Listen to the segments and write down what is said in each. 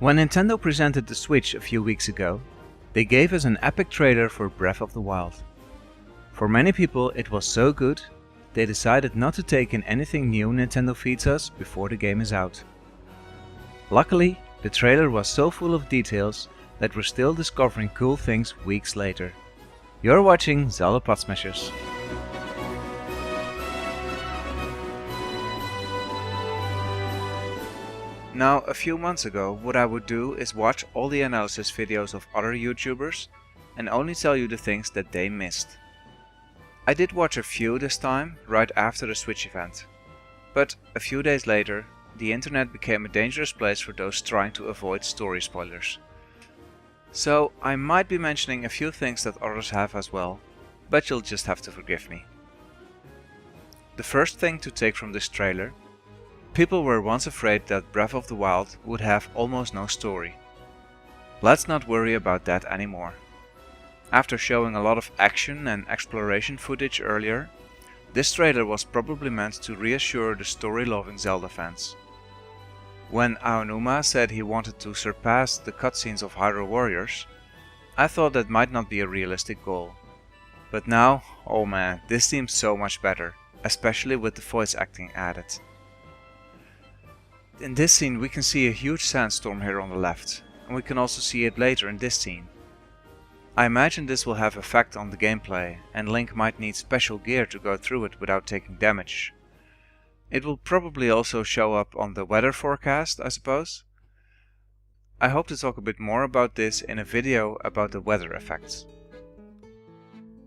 When Nintendo presented the Switch a few weeks ago, they gave us an epic trailer for Breath of the Wild. For many people it was so good, they decided not to take in anything new Nintendo feeds us before the game is out. Luckily, the trailer was so full of details that we're still discovering cool things weeks later. You're watching Zelda Pod Smashers. Now, a few months ago, what I would do is watch all the analysis videos of other YouTubers and only tell you the things that they missed. I did watch a few this time, right after the Switch event. But a few days later, the internet became a dangerous place for those trying to avoid story spoilers. So I might be mentioning a few things that others have as well, but you'll just have to forgive me. The first thing to take from this trailer: people were once afraid that Breath of the Wild would have almost no story. Let's not worry about that anymore. After showing a lot of action and exploration footage earlier, this trailer was probably meant to reassure the story-loving Zelda fans. When Aonuma said he wanted to surpass the cutscenes of Hyrule Warriors, I thought that might not be a realistic goal. But now, oh man, this seems so much better, especially with the voice acting added. In this scene we can see a huge sandstorm here on the left, and we can also see it later in this scene. I imagine this will have effect on the gameplay, and Link might need special gear to go through it without taking damage. It will probably also show up on the weather forecast, I suppose. I hope to talk a bit more about this in a video about the weather effects.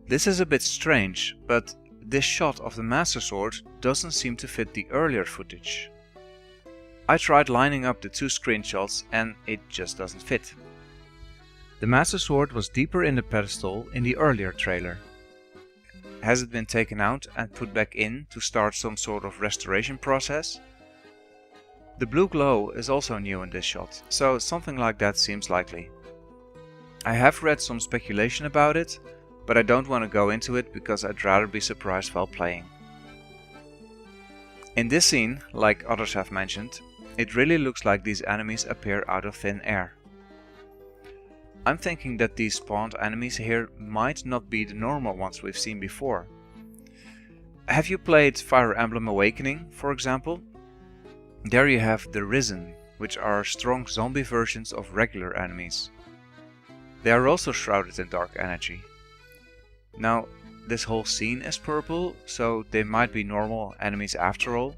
This is a bit strange, but this shot of the Master Sword doesn't seem to fit the earlier footage. I tried lining up the two screenshots and it just doesn't fit. The Master Sword was deeper in the pedestal in the earlier trailer. Has it been taken out and put back in to start some sort of restoration process? The blue glow is also new in this shot, so something like that seems likely. I have read some speculation about it, but I don't want to go into it because I'd rather be surprised while playing. In this scene, like others have mentioned, it really looks like these enemies appear out of thin air. I'm thinking that these spawned enemies here might not be the normal ones we've seen before. Have you played Fire Emblem Awakening, for example? There you have the Risen, which are strong zombie versions of regular enemies. They are also shrouded in dark energy. Now, this whole scene is purple, so they might be normal enemies after all.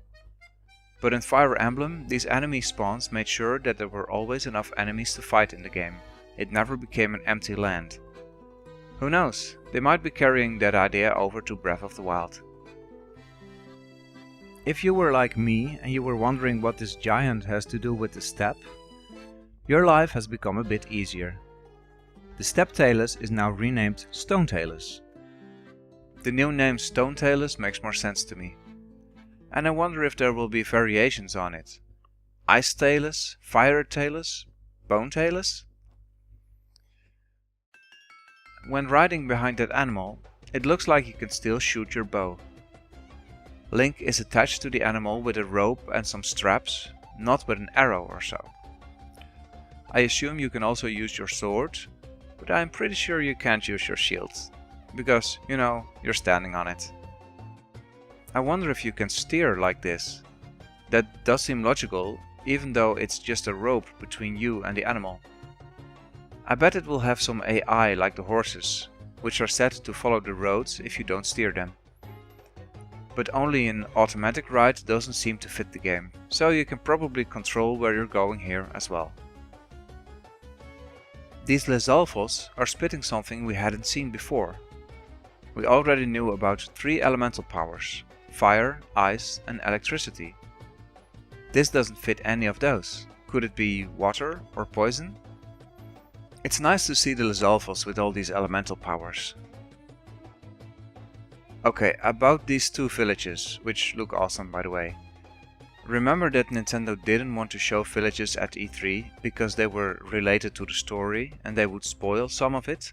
But in Fire Emblem, these enemy spawns made sure that there were always enough enemies to fight in the game. It never became an empty land. Who knows, they might be carrying that idea over to Breath of the Wild. If you were like me and you were wondering what this giant has to do with the steppe, your life has become a bit easier. The Steppe Talus is now renamed Stone Talus. The new name Stone Talus makes more sense to me. And I wonder if there will be variations on it. Ice Talus, Fire Talus, Bone Talus? When riding behind that animal, it looks like you can still shoot your bow. Link is attached to the animal with a rope and some straps, not with an arrow or so. I assume you can also use your sword, but I'm pretty sure you can't use your shield, because, you know, you're standing on it. I wonder if you can steer like this. That does seem logical, even though it's just a rope between you and the animal. I bet it will have some AI like the horses, which are set to follow the roads if you don't steer them. But only an automatic ride doesn't seem to fit the game, so you can probably control where you're going here as well. These Lizalfos are spitting something we hadn't seen before. We already knew about 3 elemental powers: fire, ice and electricity. This doesn't fit any of those. Could it be water or poison? It's nice to see the Lizalfos with all these elemental powers. Okay, about these 2 villages, which look awesome by the way. Remember that Nintendo didn't want to show villages at E3 because they were related to the story and they would spoil some of it?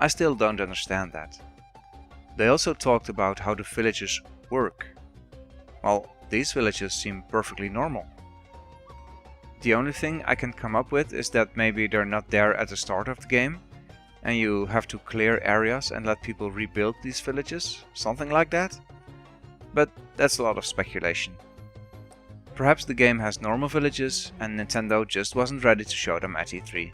I still don't understand that. They also talked about how the villages work. Well, these villages seem perfectly normal. The only thing I can come up with is that maybe they're not there at the start of the game, and you have to clear areas and let people rebuild these villages, something like that. But that's a lot of speculation. Perhaps the game has normal villages and Nintendo just wasn't ready to show them at E3.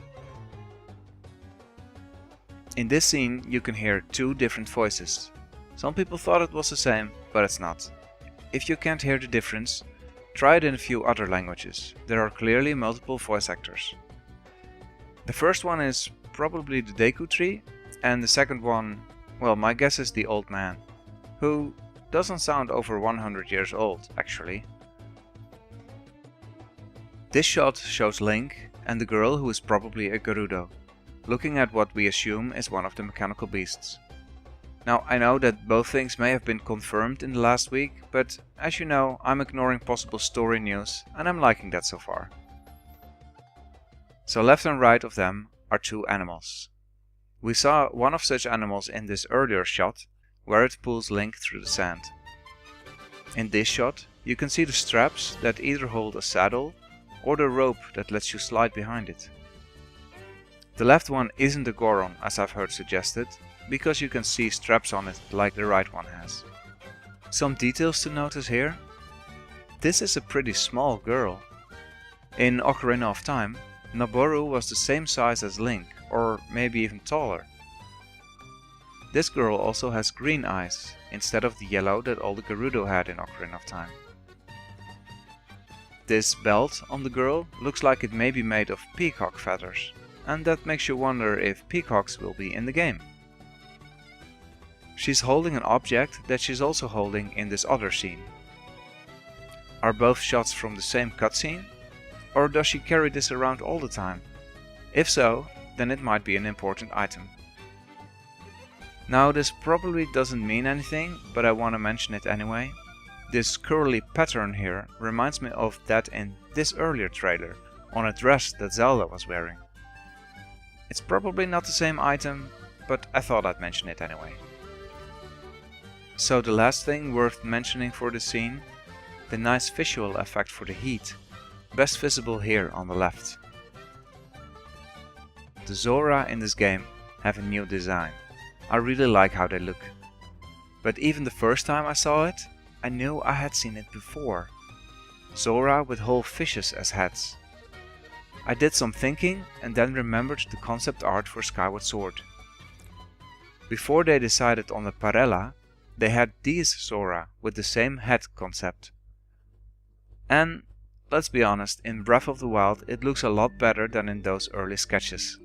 In this scene you can hear two different voices. Some people thought it was the same, but it's not. If you can't hear the difference, try it in a few other languages. There are clearly multiple voice actors. The first one is probably the Deku Tree, and the second one, well, my guess is the old man, who doesn't sound over 100 years old, actually. This shot shows Link and the girl who is probably a Gerudo, looking at what we assume is one of the mechanical beasts. Now, I know that both things may have been confirmed in the last week, but as you know, I'm ignoring possible story news and I'm liking that so far. So left and right of them are two animals. We saw one of such animals in this earlier shot, where it pulls Link through the sand. In this shot, you can see the straps that either hold a saddle or the rope that lets you slide behind it. The left one isn't a Goron, as I've heard suggested, because you can see straps on it like the right one has. Some details to notice here. This is a pretty small girl. In Ocarina of Time, Naboru was the same size as Link, or maybe even taller. This girl also has green eyes, instead of the yellow that all the Gerudo had in Ocarina of Time. This belt on the girl looks like it may be made of peacock feathers, and that makes you wonder if peacocks will be in the game. She's holding an object that she's also holding in this other scene. Are both shots from the same cutscene? Or does she carry this around all the time? If so, then it might be an important item. Now, this probably doesn't mean anything, but I want to mention it anyway. This curly pattern here reminds me of that in this earlier trailer, on a dress that Zelda was wearing. It's probably not the same item, but I thought I'd mention it anyway. So the last thing worth mentioning for this scene, the nice visual effect for the heat, best visible here on the left. The Zora in this game have a new design. I really like how they look. But even the first time I saw it, I knew I had seen it before. Zora with whole fishes as heads. I did some thinking and then remembered the concept art for Skyward Sword. Before they decided on the Parella, they had these Zora with the same head concept. And let's be honest, in Breath of the Wild it looks a lot better than in those early sketches.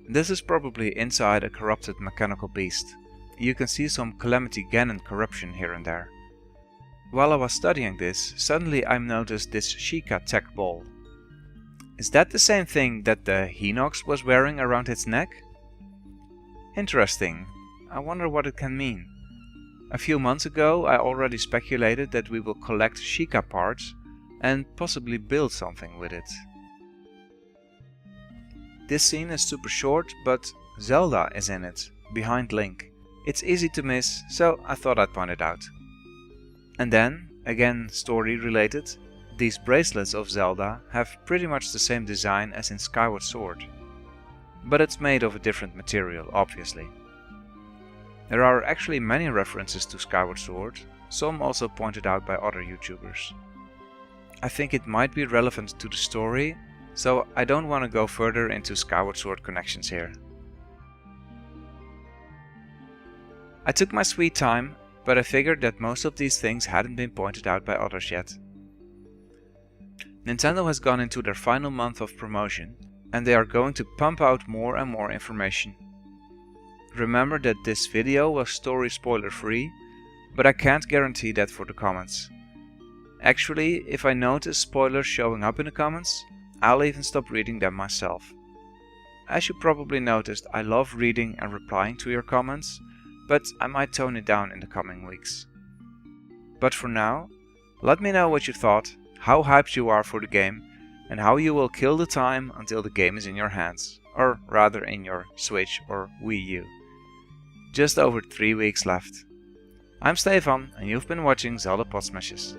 This is probably inside a corrupted mechanical beast. You can see some Calamity Ganon corruption here and there. While I was studying this, suddenly I noticed this Sheikah tech ball. Is that the same thing that the Hinox was wearing around its neck? Interesting. I wonder what it can mean. A few months ago I already speculated that we will collect Sheikah parts and possibly build something with it. This scene is super short, but Zelda is in it, behind Link. It's easy to miss, so I thought I'd point it out. And then, again story related, these bracelets of Zelda have pretty much the same design as in Skyward Sword. But it's made of a different material, obviously. There are actually many references to Skyward Sword, some also pointed out by other YouTubers. I think it might be relevant to the story, so I don't want to go further into Skyward Sword connections here. I took my sweet time, but I figured that most of these things hadn't been pointed out by others yet. Nintendo has gone into their final month of promotion, and they are going to pump out more and more information. Remember that this video was story spoiler free, but I can't guarantee that for the comments. Actually, if I notice spoilers showing up in the comments, I'll even stop reading them myself. As you probably noticed, I love reading and replying to your comments, but I might tone it down in the coming weeks. But for now, let me know what you thought, how hyped you are for the game, and how you will kill the time until the game is in your hands, or rather in your Switch or Wii U. Just over 3 weeks left. I'm Stefan and you've been watching Zelda Pod Smashes.